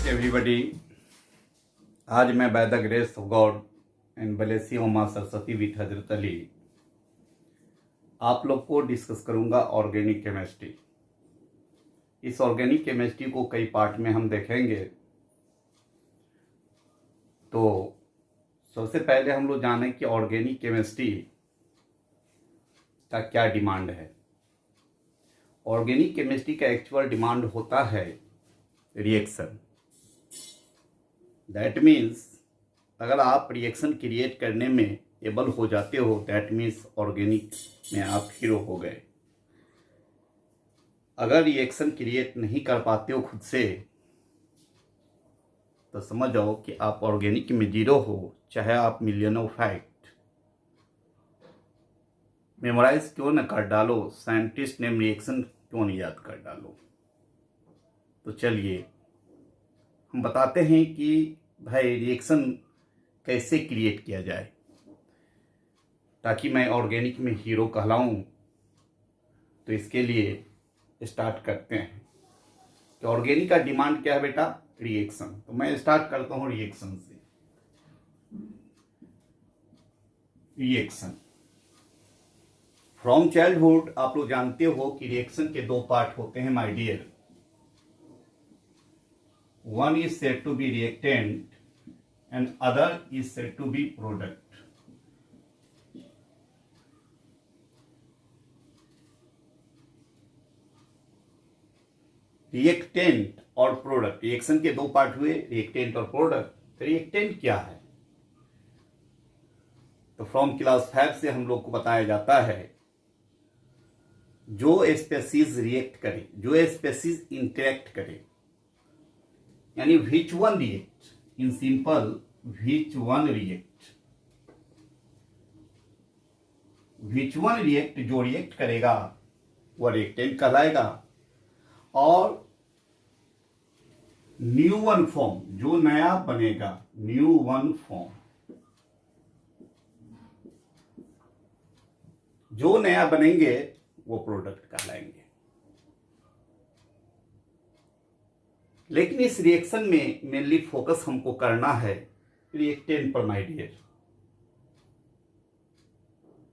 Everybody, आज मैं by the grace of God and blessing of मां सरस्वती विथ हजरत अली आप लोग को डिस्कस करूंगा ऑर्गेनिक केमिस्ट्री। इस ऑर्गेनिक केमिस्ट्री को कई पार्ट में हम देखेंगे। तो सबसे पहले हम लोग जानें कि ऑर्गेनिक केमिस्ट्री का क्या डिमांड है। ऑर्गेनिक केमिस्ट्री का एक्चुअल डिमांड होता है रिएक्शन। दैट मीन्स अगर आप रिएक्शन क्रिएट करने में एबल हो जाते हो, दैट मीन्स ऑर्गेनिक में आप हीरो हो गए। अगर रिएक्शन क्रिएट नहीं कर पाते हो खुद से, तो समझ जाओ कि आप ऑर्गेनिक में जीरो हो, चाहे आप मिलियन ऑफ फैक्ट मेमोराइज क्यों न कर डालो, साइंटिस्ट नेम रिएक्शन क्यों नहीं याद कर डालो। तो चलिए हम बताते हैं कि भाई रिएक्शन कैसे क्रिएट किया जाए ताकि मैं ऑर्गेनिक में हीरो कहलाऊं। तो इसके लिए स्टार्ट करते हैं कि ऑर्गेनिक का डिमांड क्या है बेटा, रिएक्शन। तो मैं स्टार्ट करता हूं रिएक्शन से। रिएक्शन फ्रॉम चाइल्डहुड आप लोग जानते हो कि रिएक्शन के दो पार्ट होते हैं my dear. One is said to be reactant and other is said to be product. Reactant और प्रोडक्ट, रिएक्शन के दो पार्ट हुए, रिएक्टेंट और प्रोडक्ट। रिएक्टेंट क्या है? तो फ्रॉम क्लास 5 से हम लोग को बताया जाता है जो स्पेसीज रिएक्ट करे, जो स्पेसीज इंटरेक्ट करे, यानी which one react, in simple which one react, which one react, जो रिएक्ट करेगा वह रिएक्टेंट कहलाएगा। और न्यू वन फॉर्म, जो नया बनेगा, न्यू वन फॉर्म, जो नया बनेंगे वो प्रोडक्ट कहलाएंगे। लेकिन इस रिएक्शन में मेनली फोकस हमको करना है रिएक्टेंट पर माय डियर।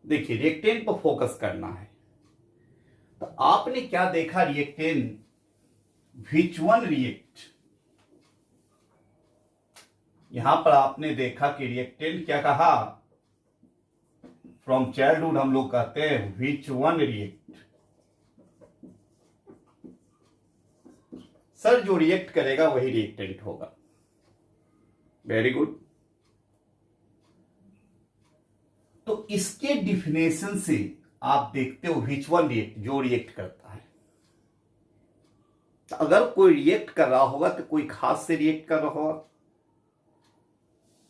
देखिए रिएक्टेंट पर फोकस करना है। तो आपने क्या देखा रिएक्टेंट, व्हिच वन रिएक्ट। यहां पर आपने देखा कि रिएक्टेंट क्या कहा, फ्रॉम चाइल्डहुड हम लोग कहते हैं व्हिच वन रिएक्ट। सर जो रिएक्ट करेगा वही रिएक्टेंट होगा। Very good. तो इसके डिफिनेशन से आप देखते हो व्हिच वन रिएक्ट, जो रिएक्ट करता है। तो अगर कोई रिएक्ट कर रहा होगा तो कोई खास से रिएक्ट कर रहा होगा,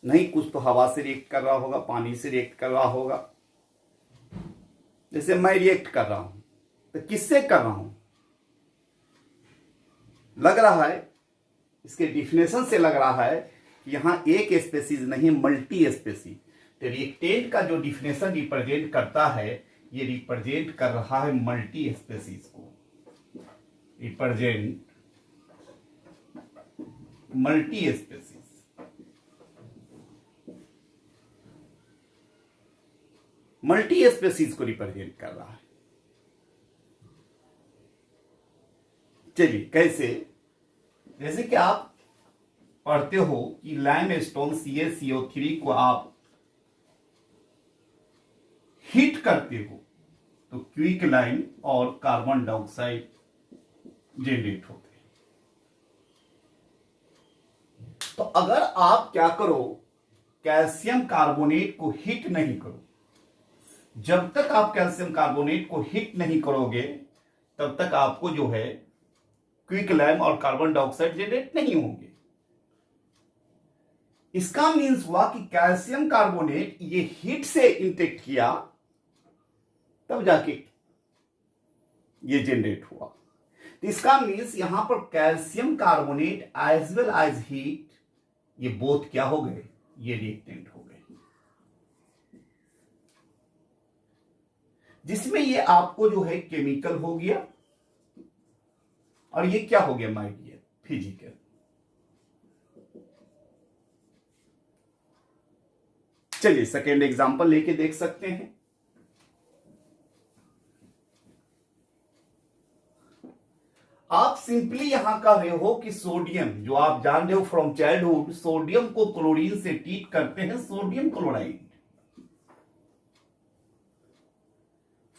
नहीं कुछ तो हवा से रिएक्ट कर रहा होगा, पानी से रिएक्ट कर रहा होगा। जैसे मैं रिएक्ट कर रहा हूं तो किससे कर रहा हूं, लग रहा है इसके डिफिनेशन से लग रहा है कि यहां एक स्पेसीज नहीं मल्टी स्पेसीज। तो रिएक्टेंट का जो डिफिनेशन रिप्रेजेंट करता है, ये रिप्रेजेंट कर रहा है मल्टी स्पेसीज को, represent multi species. Multi species को रिप्रेजेंट कर रहा है। चलिए कैसे, जैसे कि आप पढ़ते हो कि लाइमस्टोन CaCO3 को आप हीट करते हो तो क्विक लाइम और कार्बन डाइऑक्साइड जनरेट होते हैं। तो अगर आप क्या करो, कैल्शियम कार्बोनेट को हिट नहीं करो, जब तक आप कैल्शियम कार्बोनेट को हिट नहीं करोगे तब तक आपको जो है क्विक लाइम और कार्बन डाइऑक्साइड जनरेट नहीं होंगे। इसका मीन्स हुआ कि कैल्शियम कार्बोनेट ये हीट से इंटेक्ट किया तब जाके ये जनरेट हुआ। तो इसका मीन्स यहां पर calcium carbonate as well as heat, ये बोथ क्या हो गए, ये रिएक्टेंट हो गए। जिसमें ये आपको जो है केमिकल हो गया और ये क्या हो गया माय डियर, फिजिकल। चलिए सेकेंड एग्जांपल लेके देख सकते हैं। आप सिंपली यहां कह रहे हो कि सोडियम, जो आप जान रहे हो फ्रॉम चाइल्डहुड, सोडियम को क्लोरीन से ट्रीट करते हैं, सोडियम क्लोराइड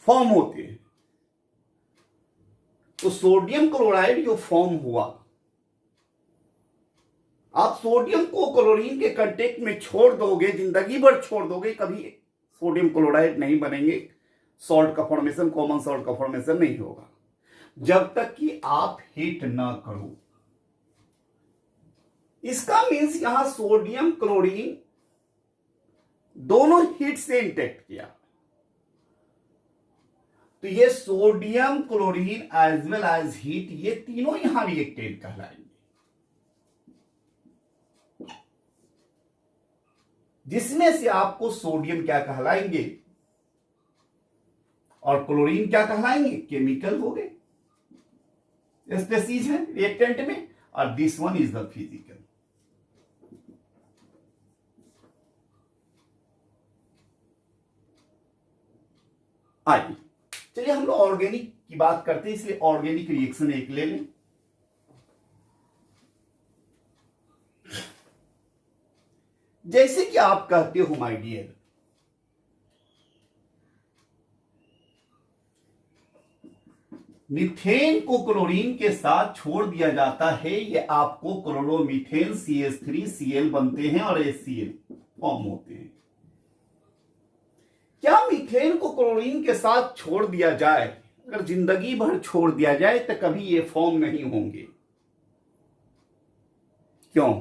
फॉर्म होते हैं। तो सोडियम क्लोराइड जो फॉर्म हुआ, आप सोडियम को क्लोरीन के कांटेक्ट में छोड़ दोगे, जिंदगी भर छोड़ दोगे, कभी सोडियम क्लोराइड नहीं बनेंगे, सॉल्ट का फॉर्मेशन, कॉमन सॉल्ट का फॉर्मेशन नहीं होगा जब तक कि आप हीट ना करो। इसका मीन्स यहां सोडियम क्लोरीन दोनों हीट से इंटेक्ट किया, तो ये sodium chlorine as well as heat, ये तीनों यहां रिएक्टेंट कहलाएंगे। जिसमें से आपको सोडियम क्या कहलाएंगे और क्लोरीन क्या कहलाएंगे, केमिकल हो गए, स्पेसीज है रिएक्टेंट में, और this one is the physical. आइए चलिए हम लोग ऑर्गेनिक की बात करते हैं, इसलिए ऑर्गेनिक रिएक्शन एक ले लें। जैसे कि आप कहते हो माय डियर, मीथेन को क्लोरीन के साथ छोड़ दिया जाता है, ये आपको क्लोरोमीथेन CH3Cl बनते हैं और HCl फॉर्म होते हैं। क्या मीथेन को क्लोरीन के साथ छोड़ दिया जाए, अगर जिंदगी भर छोड़ दिया जाए तो कभी ये फॉर्म नहीं होंगे? क्यों?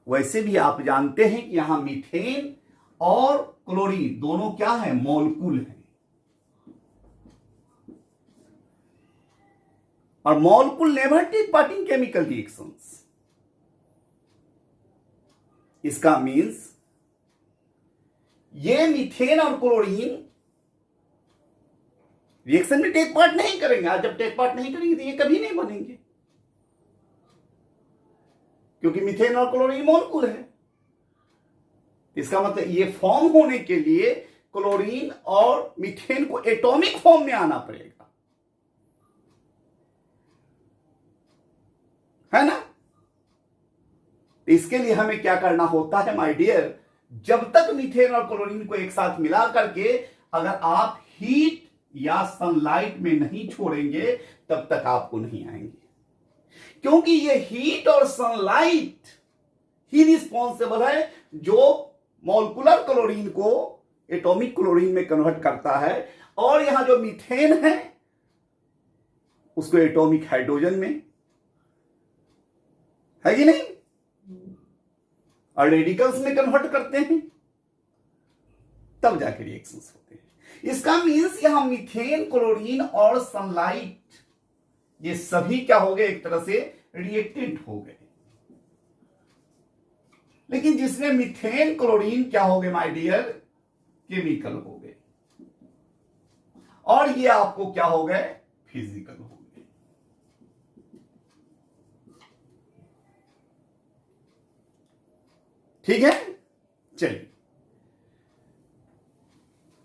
वैसे भी आप जानते हैं कि यहां मीथेन और क्लोरीन दोनों क्या है, मॉलिक्यूल है, और molecule never take part in chemical reactions. इसका मीन्स ये मीथेन और क्लोरीन रिएक्शन में टेक पार्ट नहीं करेंगे। आज जब टेक पार्ट नहीं करेंगे तो ये कभी नहीं बनेंगे, क्योंकि मीथेन और क्लोरीन मॉलिक्यूल है। इसका मतलब ये फॉर्म होने के लिए क्लोरीन और मीथेन को एटॉमिक फॉर्म में आना पड़ेगा, है ना? इसके लिए हमें क्या करना होता है माय डियर, जब तक मीथेन और क्लोरीन को एक साथ मिला करके अगर आप हीट या सनलाइट में नहीं छोड़ेंगे तब तक आपको नहीं आएंगे, क्योंकि ये हीट और सनलाइट ही रिस्पॉन्सिबल है जो मॉलिक्यूलर क्लोरीन को एटॉमिक क्लोरीन में कन्वर्ट करता है, और यहां जो मीथेन है उसको एटॉमिक हाइड्रोजन में, है कि नहीं, और रेडिकल्स में कन्वर्ट करते हैं, तब जाके रिएक्शंस होते हैं। इसका मीन्स यहां मीथेन, क्लोरीन और सनलाइट ये सभी क्या हो गए, एक तरह से रिएक्टेंट हो गए। लेकिन जिसमें मीथेन क्लोरीन क्या हो गए माय डियर, केमिकल हो गए, और ये आपको क्या हो गए, फिजिकल हो गए। ठीक है, चलिए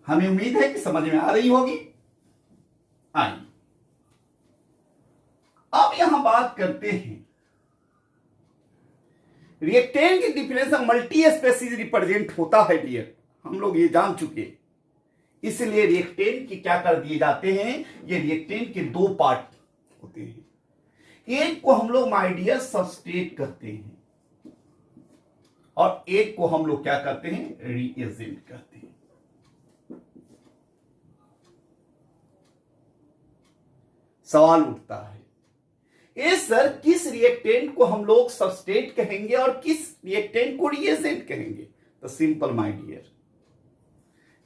हमें उम्मीद है कि समझ में आ रही होगी। आइए अब यहां बात करते हैं रिएक्टेंट की डिफिनेशन मल्टी स्पेसीज रिप्रेजेंट होता है डियर, हम लोग ये जान चुके, इसलिए रिएक्टेंट की क्या कर दिए जाते हैं, ये रिएक्टेंट के दो पार्ट होते हैं। एक को हम लोग माय डियर सबस्ट्रेट कहते हैं और एक को हम लोग क्या करते हैं, रिएजेंट कहते हैं। सवाल उठता है, ए सर किस रिएक्टेंट को हम लोग सबस्ट्रेट कहेंगे और किस रिएक्टेंट को रिएजेंट कहेंगे? तो सिंपल माय डियर,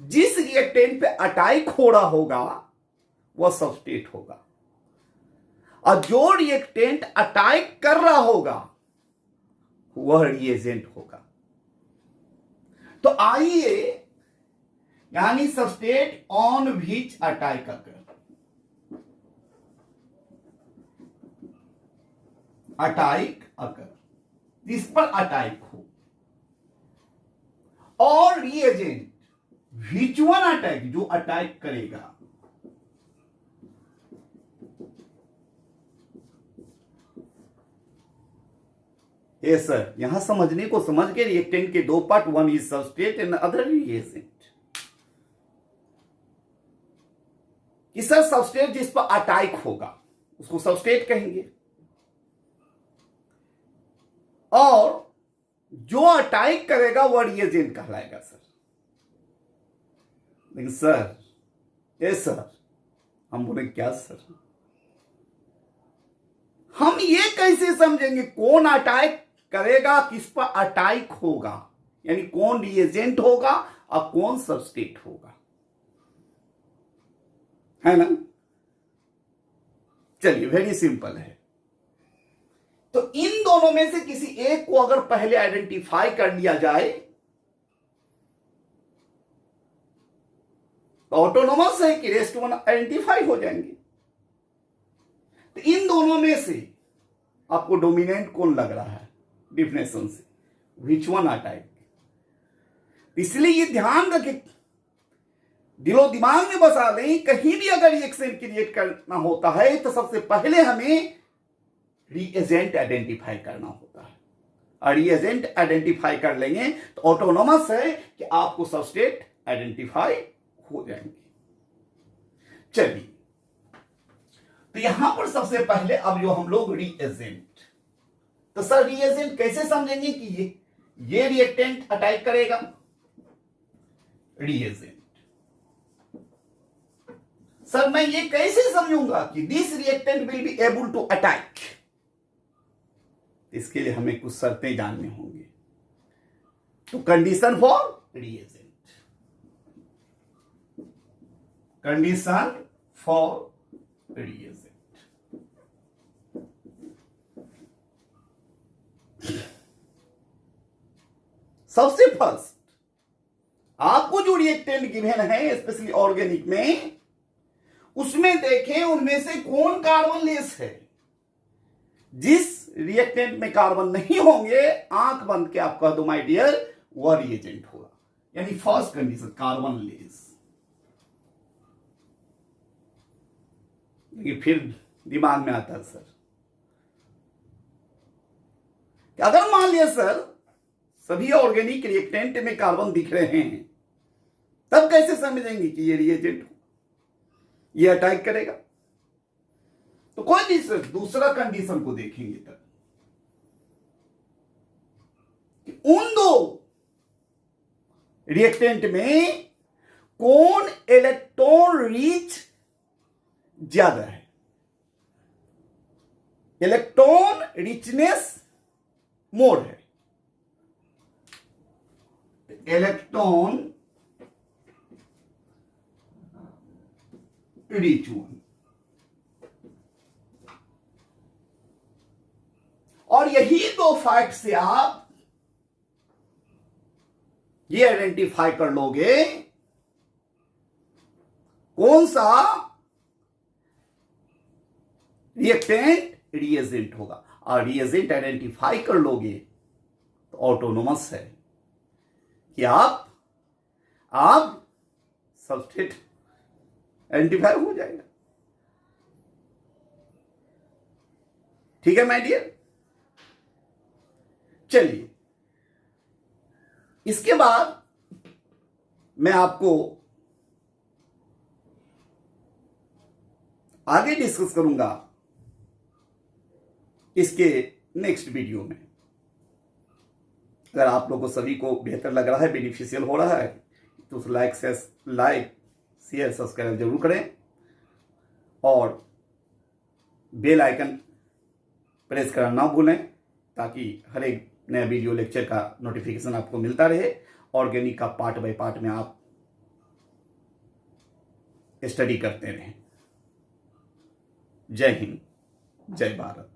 जिस रिएक्टेंट पे अटैक हो रहा होगा वह सबस्ट्रेट होगा, और जो रिएक्टेंट अटैक कर रहा होगा वह रिएजेंट होगा। तो आइए यानी substrate on which attack occur, attack occur, जिस पर अटैक हो, और रिएजेंट व्हिच वन अटैक, जो अटैक करेगा। ये सर यहां समझने को समझ के रिएक्टेंट के दो part, one is substrate and other reagent. कि सर सबस्ट्रेट जिस पर अटैक होगा उसको सबस्ट्रेट कहेंगे, और जो अटैक करेगा वह रिएजेंट कहलाएगा सर। लेकिन सर ये सर हम बोले क्या सर, हम ये कैसे समझेंगे कौन अटैक करेगा, किस पर अटैक होगा, यानी कौन रिएजेंट होगा और कौन सबस्ट्रेट होगा, है ना। चलिए वेरी सिंपल है। तो इन दोनों में से किसी एक को अगर पहले आइडेंटिफाई कर लिया जाए तो ऑटोनोमस है कि रेस्ट वन आइडेंटिफाई हो जाएंगे। तो इन दोनों में से आपको डोमिनेंट कौन लग रहा है डिफिनेशन से, व्हिच वन अटैक। इसलिए ये ध्यान रखें, दिलो दिमाग में बसा लें, कहीं भी अगर रिएक्शन क्रिएट करना होता है तो सबसे पहले हमें रिएजेंट आइडेंटिफाई करना होता है, और रिएजेंट आइडेंटिफाई कर लेंगे तो ऑटोनोमस है कि आपको सबस्ट्रेट आइडेंटिफाई हो जाएंगे। चलिए तो यहां पर सबसे पहले अब जो हम लोग रिएजेंट, तो सर रिएजेंट कैसे समझेंगे कि ये रिएक्टेंट अटैक करेगा, रिएजेंट। सर मैं ये कैसे समझूंगा कि this reactant will be able to attack, इसके लिए हमें कुछ शर्तें जानने होंगे। तो condition for reagent, condition for reagent, सबसे फर्स्ट आपको जो रिएक्टेंट गिवन है स्पेशली ऑर्गेनिक में, उसमें देखें उनमें से कौन कार्बन लेस है। जिस रिएक्टेंट में कार्बन नहीं होंगे, आंख बंद के आप कह दो माय डियर, वह रिएजेंट होगा। यानी फर्स्ट कंडीशन कार्बन लेस। ये फिर दिमाग में आता है सर कि अगर मान लिया सर सभी ऑर्गेनिक रिएक्टेंट में कार्बन दिख रहे हैं, तब कैसे समझेंगे कि ये रिएजेंट हो, ये अटैक करेगा। तो कोई नहीं सर, दूसरा कंडीशन को देखेंगे तब कि उन दो रिएक्टेंट में कौन इलेक्ट्रॉन रिच ज्यादा है, इलेक्ट्रॉन रिचनेस मोर है, इलेक्ट्रॉन रिच वन। और यही दो फैक्ट से आप ये आइडेंटिफाई कर लोगे कौन सा रिएक्टेंट रिएजेंट होगा। और रिएजेंट आइडेंटिफाई कर लोगे तो ऑटोनोमस है कि आप सबस्ट्रेट आइडेंटिफाई हो जाएगा। ठीक है माय डियर। चलिए इसके बाद मैं आपको आगे डिस्कस करूंगा इसके नेक्स्ट वीडियो में। अगर आप लोगों को सभी को बेहतर लग रहा है, बेनिफिशियल हो रहा है, तो उस लाइक शेयर सब्सक्राइब जरूर करें और बेल आइकन प्रेस करना ना भूलें, ताकि हर एक नया वीडियो लेक्चर का नोटिफिकेशन आपको मिलता रहे। ऑर्गेनिक का पार्ट बाय पार्ट में आप स्टडी करते रहें। जय हिंद, जय भारत।